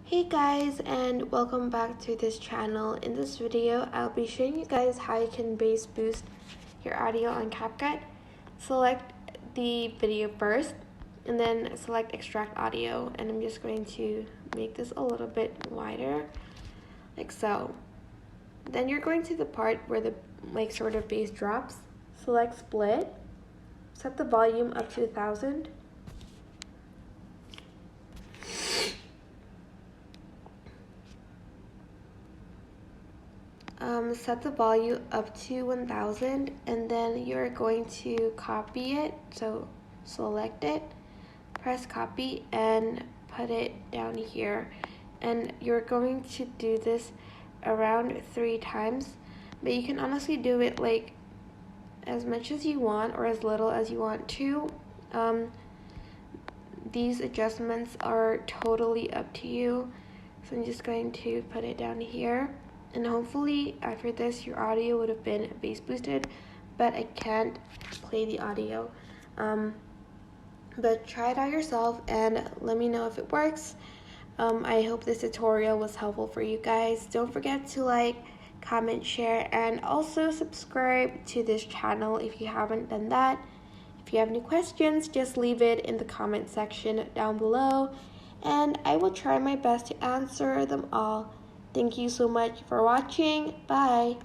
Hey guys, and welcome back to this channel. In this video, I'll be showing you guys how you can bass boost your audio on CapCut. Select the video first and then select extract audio, and I'm just going to make this a little bit wider like so. Then you're going to the part where the sort of bass drops. Select split, set the volume up to 1000. Set the volume up to 1000, and then you're going to copy it. So select it, press copy, and put it down here. And you're going to do this around 3 times, but you can honestly do it like as much as you want or as little as you want to. These adjustments are totally up to you. So I'm just going to put it down here. And hopefully after this your audio would have been bass boosted, but I can't play the audio. But try it out yourself and let me know if it works. I hope this tutorial was helpful for you guys. Don't forget to like, comment, share, and also subscribe to this channel if you haven't done that. If you have any questions, just leave it in the comment section down below, and I will try my best to answer them all. Thank you so much for watching. Bye.